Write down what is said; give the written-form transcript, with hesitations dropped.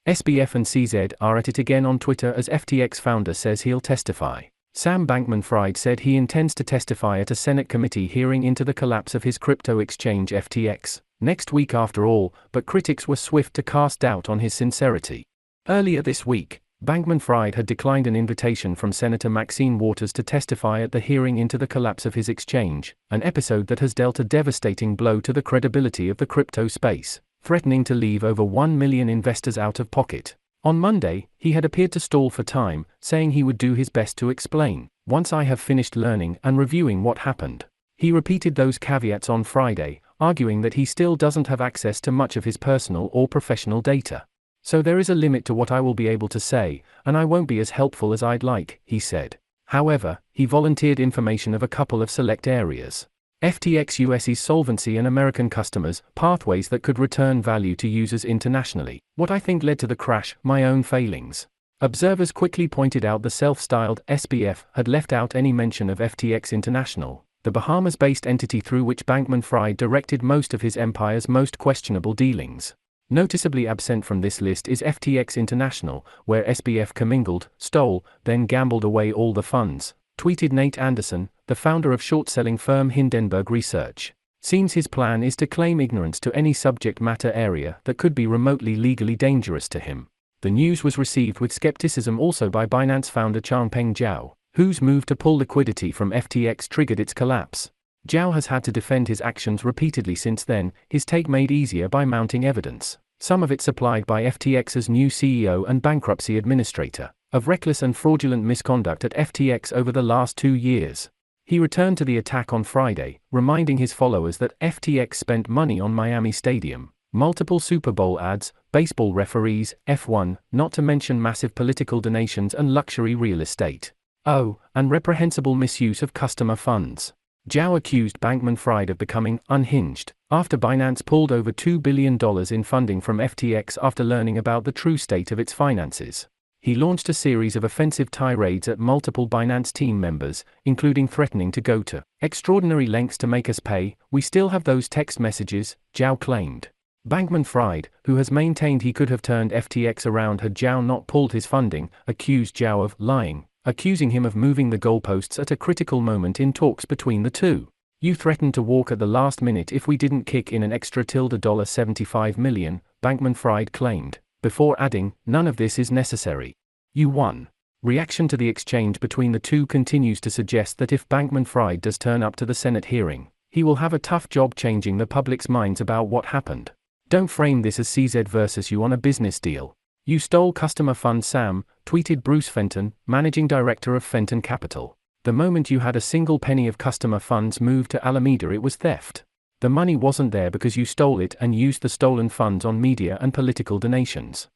SBF and CZ are at it again on Twitter as FTX founder says he'll testify. Sam Bankman-Fried said he intends to testify at a Senate committee hearing into the collapse of his crypto exchange FTX next week after all, but critics were swift to cast doubt on his sincerity. Earlier this week, Bankman-Fried had declined an invitation from Senator Maxine Waters to testify at the hearing into the collapse of his exchange, an episode that has dealt a devastating blow to the credibility of the crypto space, threatening to leave over 1 million investors out of pocket. On Monday, he had appeared to stall for time, saying he would do his best to explain, "Once I have finished learning and reviewing what happened." He repeated those caveats on Friday, arguing that he still doesn't have access to much of his personal or professional data. "So there is a limit to what I will be able to say, and I won't be as helpful as I'd like," he said. However, he volunteered information of a couple of select areas. FTX US's solvency and American customers, pathways that could return value to users internationally. What I think led to the crash, my own failings. Observers quickly pointed out the self-styled SBF had left out any mention of FTX International, the Bahamas-based entity through which Bankman-Fried directed most of his empire's most questionable dealings. Noticeably absent from this list is FTX International, where SBF commingled, stole, then gambled away all the funds, tweeted Nate Anderson, the founder of short-selling firm Hindenburg Research. Seems his plan is to claim ignorance to any subject matter area that could be remotely legally dangerous to him. The news was received with skepticism also by Binance founder Changpeng Zhao, whose move to pull liquidity from FTX triggered its collapse. Zhao has had to defend his actions repeatedly since then, his take made easier by mounting evidence, some of it supplied by FTX's new CEO and bankruptcy administrator, of reckless and fraudulent misconduct at FTX over the last 2 years. He returned to the attack on Friday, reminding his followers that FTX spent money on Miami Stadium, multiple Super Bowl ads, baseball referees, F1, not to mention massive political donations and luxury real estate. Oh, and reprehensible misuse of customer funds. Zhao accused Bankman-Fried of becoming unhinged after Binance pulled over $2 billion in funding from FTX after learning about the true state of its finances. He launched a series of offensive tirades at multiple Binance team members, including threatening to go to extraordinary lengths to make us pay. "We still have those text messages," Zhao claimed. Bankman-Fried, who has maintained he could have turned FTX around had Zhao not pulled his funding, accused Zhao of lying, accusing him of moving the goalposts at a critical moment in talks between the two. "You threatened to walk at the last minute if we didn't kick in an extra $75 million, Bankman-Fried claimed, before adding, "None of this is necessary. You won." Reaction to the exchange between the two continues to suggest that if Bankman-Fried does turn up to the Senate hearing, he will have a tough job changing the public's minds about what happened. "Don't frame this as CZ versus you on a business deal. You stole customer funds, Sam," tweeted Bruce Fenton, managing director of Fenton Capital. "The moment you had a single penny of customer funds moved to Alameda, it was theft. The money wasn't there because you stole it and used the stolen funds on media and political donations."